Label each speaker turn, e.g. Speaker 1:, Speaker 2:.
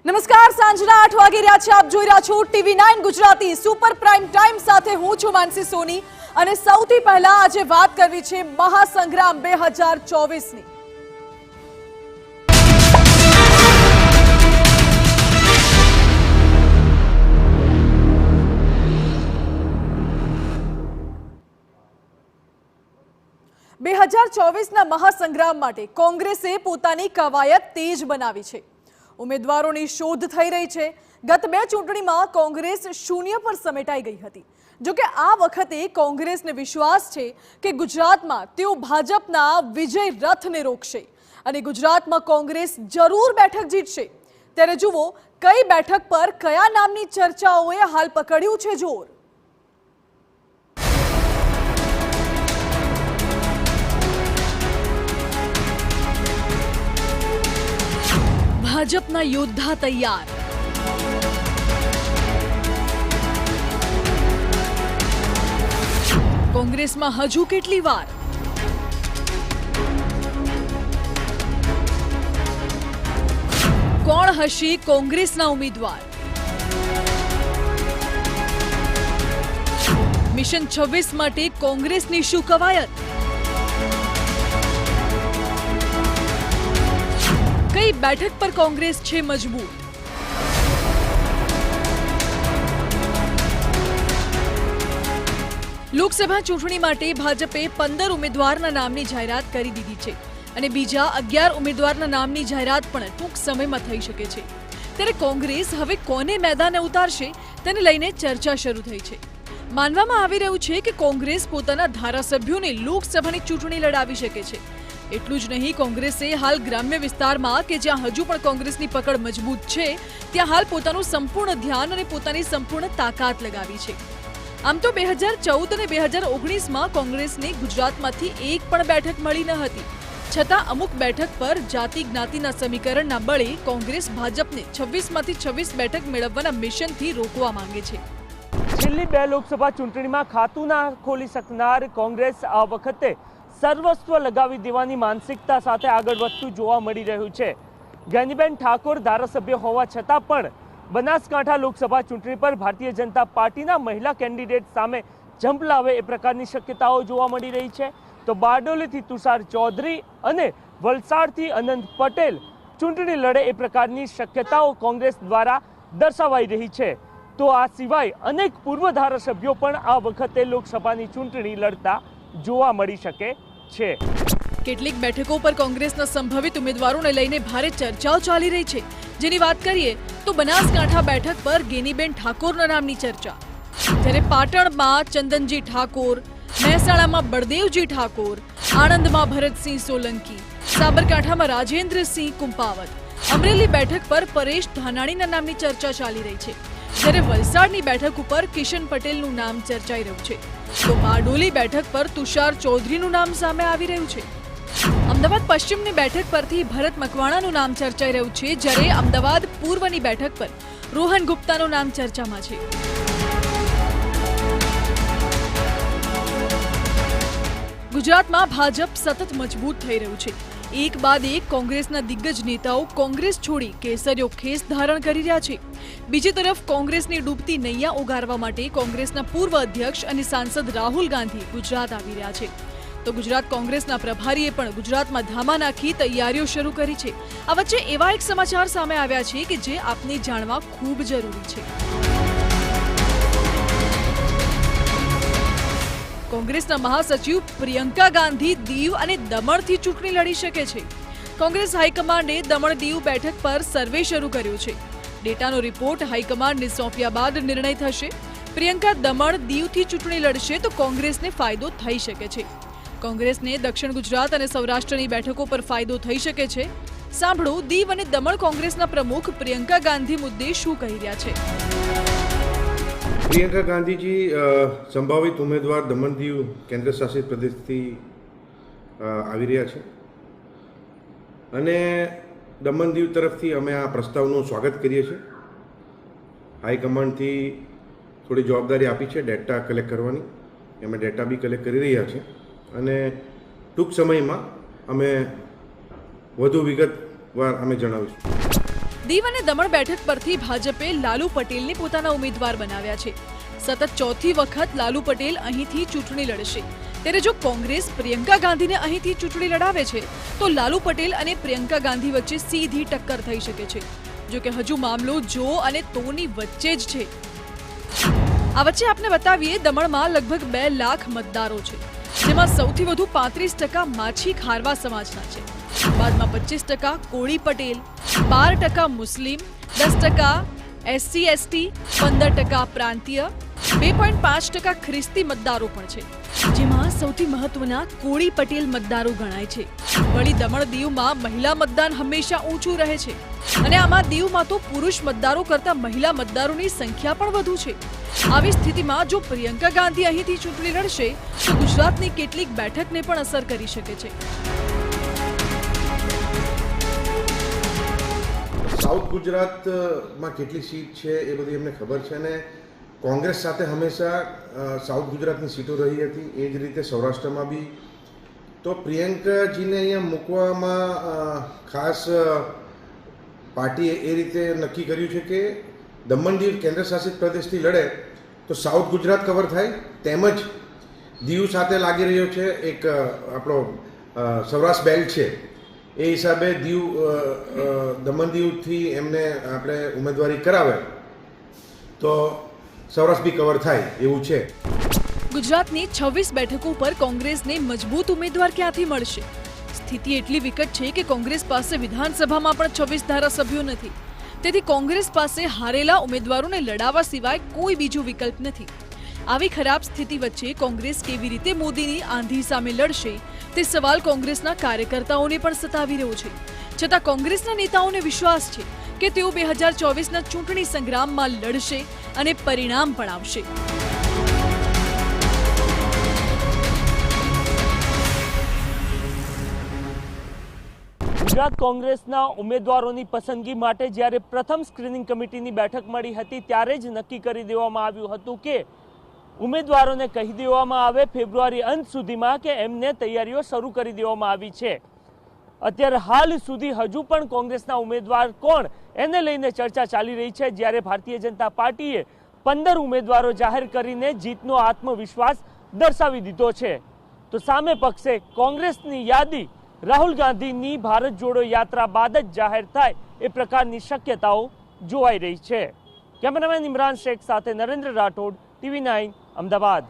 Speaker 1: નમસ્કાર, સાંજના 8 વાગી રહ્યા છે. આપ જોઈ રહ્યા છો TV9 Gujarati super prime time સાથે હું છું માનસી સોની અને સૌથી પહેલા આજે વાત કરવી છે મહાસંગ્રામ 2024 ની. ના મહાસંગ્રામ માટે કોંગ્રેસે પોતાની કવાયત તેજ બનાવી છે. ઉમેદવારોની શોધ થઈ રહી છે. ગત બે ચૂંટણીમાં કોંગ્રેસ શૂન્ય પર સમેટાઈ ગઈ હતી. જો કે આ વખતે કોંગ્રેસને વિશ્વાસ છે કે ગુજરાતમાં તેઓ ભાજપના વિજય રથને રોકશે અને ગુજરાતમાં કોંગ્રેસ જરૂર બેઠક જીતશે. ત્યારે જુઓ કઈ બેઠક પર કયા નામની ચર્ચાઓએ હાલ પકડ્યું છે જોર. ભાજપના યોદ્ધા તૈયાર. કોંગ્રેસમાં હજુ કેટલી વાર? કોણ હશે કોંગ્રેસના ઉમેદવાર? મિશન 26 માટે કોંગ્રેસની શું કવાયત? કઈ બેઠક પર કોંગ્રેસ છે મજબૂત? લોકસભા ચૂંટણી માટે ભાજપે 15 ઉમેદવારના નામની જાહેરાત કરી દીધી છે અને બીજા 11 ઉમેદવારના નામની જાહેરાત પણ ટૂંક સમયમાં થઈ શકે છે. ત્યારે કોંગ્રેસ હવે કોને મેદાને ઉતારશે તેને લઈને ચર્ચા શરૂ થઈ છે. માનવામાં આવી રહ્યું છે કે કોંગ્રેસ પોતાના ધારાસભ્યોને લોકસભાની ચૂંટણી લડાવી શકે છે. એટલું જ નહીં, કોંગ્રેસે હાલ ગ્રામ્ય વિસ્તારમાં કે જ્યાં હજુ પણ કોંગ્રેસની પકડ મજબૂત છે ત્યાં હાલ પોતાનું સંપૂર્ણ ધ્યાન અને પોતાની સંપૂર્ણ તાકાત લગાવી છે. આમ તો 2014 અને 2019માં કોંગ્રેસને ગુજરાતમાંથી એક પણ બેઠક મળી ન હતી. છતાં અમુક બેઠક પર જાતિ જ્ઞાતિના સમીકરણના બળે કોંગ્રેસ ભાજપને 26માંથી 26 બેઠક મેળવવાના મિશનથી રોકવા માંગે છે.
Speaker 2: છેલ્લી બે લોકસભા ચૂંટણીમાં ખાતું ના ખોલી શકનાર કોંગ્રેસ આ વખતે સર્વસ્વ લગાવી દેવાની માનસિકતા સાથે આગળ વધતું જોવા મળી રહ્યું છે. જ્ઞાનીબેન ઠાકોર ધારાસભ્ય હોવા છતાં પણ બનાસકાંઠા લોકસભા ચૂંટણી પર ભારતીય જનતા પાર્ટીના મહિલા કેન્ડિડેટ સામે જંપ લાવે એ પ્રકારની શક્યતાઓ જોવા મળી રહી છે. તો બારડોલીથી તુષાર ચૌધરી અને વલસાડથી અનંત પટેલ ચૂંટણી લડે એ પ્રકારની શક્યતાઓ કોંગ્રેસ દ્વારા દર્શાવાઈ રહી છે. તો આ સિવાય અનેક પૂર્વ ધારાસભ્યો પણ આ વખતે લોકસભાની ચૂંટણી લડતા જોવા મળી શકે છે.
Speaker 1: કેટલીક બેઠકો પર કોંગ્રેસના સંભવિત ઉમેદવારોને લઈને ભારે ચર્ચાઓ ચાલી રહી છે. જેની વાત કરીએ તો બનાસકાંઠા બેઠક પર ગેનીબેન ઠાકોરના નામની ચર્ચા, જ્યારે પાટણમાં ચંદનજી ઠાકોર, મહેસાણામાં બળદેવજી ઠાકોર, આણંદમાં ભરતસિંહ સોલંકી, સાબરકાંઠામાં રાજેન્દ્રસિંહ કુંપાવત, અમરેલી બેઠક પર પરેશ ધાનાણીના નામની ચર્ચા ચાલી રહી છે. જ્યારે વલસાડની બેઠક ઉપર કિશન પટેલનું નામ ચર્ચાઈ રહ્યું છે. તો બારડોલી બેઠક પર તુષાર ચૌધરીનું નામ સામે આવી રહ્યું છે. અમદાવાદ પશ્ચિમની બેઠક પરથી ભરત મકવાણાનું નામ ચર્ચાઈ રહ્યું છે, જ્યારે અમદાવાદ પૂર્વની બેઠક પર રોહન ગુપ્તાનું નામ ચર્ચામાં છે. ગુજરાતમાં ભાજપ સતત મજબૂત થઈ રહ્યું છે. એક બાદ એક કોંગ્રેસના દિગ્ગજ નેતાઓ કોંગ્રેસ છોડી કેસરીયો ખેસ ધારણ કરી રહ્યા છે. બીજી તરફ કોંગ્રેસની ડૂબતી નૈયા ઉગારવા માટે કોંગ્રેસના પૂર્વ અધ્યક્ષ અને સાંસદ રાહુલ ગાંધી ગુજરાત આવી રહ્યા છે. તો ગુજરાત કોંગ્રેસના પ્રભારીએ પણ ગુજરાતમાં ધામા નાખી તૈયારીઓ શરૂ કરી છે. આ વચ્ચે એવા એક સમાચાર સામે આવ્યા છે કે જે આપને જાણવા ખૂબ જરૂરી છે. કોંગ્રેસના મહાસચિવ પ્રિયંકા ગાંધી દીવ અને દમણથી ચૂંટણી લડી શકે છે. કોંગ્રેસ હાઈકમાન્ડે દમણ દીવ બેઠક પર સર્વે શરૂ કર્યો છે. ડેટાનો રિપોર્ટ હાઈકમાન્ડને સોંપ્યા બાદ નિર્ણય થશે. પ્રિયંકા દમણ દીવથી ચૂંટણી લડશે તો કોંગ્રેસને ફાયદો થઈ શકે છે. કોંગ્રેસને દક્ષિણ ગુજરાત અને સૌરાષ્ટ્રની બેઠકો પર ફાયદો થઈ શકે છે. સાંભળો દીવ અને દમણ કોંગ્રેસના પ્રમુખ પ્રિયંકા ગાંધી મુદ્દે શું કહી રહ્યા છે.
Speaker 3: પ્રિયંકા ગાંધીજી સંભવિત ઉમેદવાર દમણ દીવ કેન્દ્ર શાસિત પ્રદેશથી આવી રહ્યા છે અને દમણ દીવ તરફથી અમે આ પ્રસ્તાવનું સ્વાગત કરીએ છીએ. હાઈકમાન્ડથી થોડી જવાબદારી આપી છે ડેટા કલેક્ટ કરવાની. અમે ડેટા બી કલેક્ટ કરી રહ્યા છીએ અને ટૂંક સમયમાં અમે વધુ વિગતવાર અમે જણાવીશું.
Speaker 1: દીવ અને દમણ બેઠક પરથી ભાજપે લાલુ પટેલને પોતાના ઉમેદવાર બનાવ્યા છે. સતત ચોથી વખત લાલુ પટેલ અહીંથી ચૂંટણી લડશે. ત્યારે જો કોંગ્રેસ પ્રિયંકા ગાંધીને અહીંથી ચૂંટણી લડાવે છે તો લાલુ પટેલ અને પ્રિયંકા ગાંધી વચ્ચે સીધી ટક્કર થઈ શકે છે. જો કે હજુ મામલો જો અને તોની વચ્ચે જ છે. આ વચ્ચે આપને બતાવીએ, દમણમાં લગભગ 2 લાખ મતદારો છે, જેમાં સૌથી વધુ 35% માછી ખારવા સમાજના છે. બાદમાં 25% કોળી પટેલ, 12% મુસ્લિમ, 10% SC ST, 15% પ્રાંતીય, 2.5% ખ્રિસ્તી મતદારો પણ છે, જેમાં સૌથી મહત્વના કોળી પટેલ મતદારો ગણાય છે. વળી દમણ દીવમાં મહિલા મતદાન હંમેશા ઊંચું રહે છે અને આમાં દીવમાં તો પુરુષ મતદારો કરતા મહિલા મતદારોની સંખ્યા પણ વધુ છે. આવી સ્થિતિમાં જો પ્રિયંકા ગાંધી અહીંથી ચૂંટણી લડશે તો ગુજરાતની કેટલીક બેઠકને પણ અસર કરી શકે છે.
Speaker 3: સાઉથ ગુજરાતમાં કેટલી સીટ છે એ બધી એમને ખબર છે અને કોંગ્રેસ સાથે હંમેશા સાઉથ ગુજરાતની સીટો રહી હતી. એ જ રીતે સૌરાષ્ટ્રમાં બી. તો પ્રિયંકાજીને અહીંયા મૂકવામાં ખાસ પાર્ટીએ એ રીતે નક્કી કર્યું છે કે દમણ દીવ કેન્દ્ર શાસિત પ્રદેશથી લડે તો સાઉથ ગુજરાત કવર થાય, તેમજ દીવ સાથે લાગી રહ્યો છે એક આપણો સૌરાષ્ટ્ર બેલ્ટ છે. એ હિસાબે દીવ દમણ દીવથી એમને આપણે ઉમેદવારી કરાવે તો સૌરાષ્ટ્ર બી કવર થાય એવું છે.
Speaker 1: ગુજરાતની 26 બેઠકો પર કોંગ્રેસને મજબૂત ઉમેદવાર ક્યાંથી મળશે? સ્થિતિ એટલી વિકટ છે કે કોંગ્રેસ પાસે વિધાનસભામાં પણ 26 ધારાસભ્યો નથી. તેથી કોંગ્રેસ પાસે હારેલા ઉમેદવારોને લડાવવા સિવાય કોઈ બીજો વિકલ્પ નથી. આવી ખરાબ સ્થિતિ વચ્ચે કોંગ્રેસ કેવી રીતે મોદીની આંધી સામે લડશે તે સવાલ કોંગ્રેસના કાર્યકર્તાઓને પણ સતાવી રહ્યો છે. છતાં કોંગ્રેસના નેતાઓને વિશ્વાસ છે કે તેઓ 2024ના ચૂંટણી સંગ્રામમાં લડશે અને પરિણામ પણ આવશે.
Speaker 2: ગુજરાત કોંગ્રેસના ઉમેદવારોની પસંદગી માટે જ્યારે પ્રથમ સ્ક્રીનિંગ કમિટીની બેઠક મળી હતી ત્યારે જ નક્કી કરી દેવામાં આવ્યું હતું કે ઉમેદવારોને કહી દેવામાં આવે ફેબ્રુઆરી અંત સુધીમાં કે એમને તૈયારીઓ શરૂ કરી દેવામાં આવી છે. અત્યારે હાલ સુધી હજુ પણ કોંગ્રેસના ઉમેદવાર કોણ એને લઈને ચર્ચા ચાલી રહી છે. જ્યારે ભારતીય જનતા પાર્ટીએ 15 ઉમેદવારો જાહેર કરીને જીતનો આત્મવિશ્વાસ દર્શાવી દીધો છે, તો સામે પક્ષે કોંગ્રેસની યાદી રાહુલ ગાંધીની ભારત જોડો યાત્રા બાદ જ જાહેર થાય એ પ્રકારની શક્યતાઓ જોવાઈ રહી છે. કેમેરામેન ઇમરાન શેખ સાથે નરેન્દ્ર રાઠોડ, TV9 અમદાવાદ.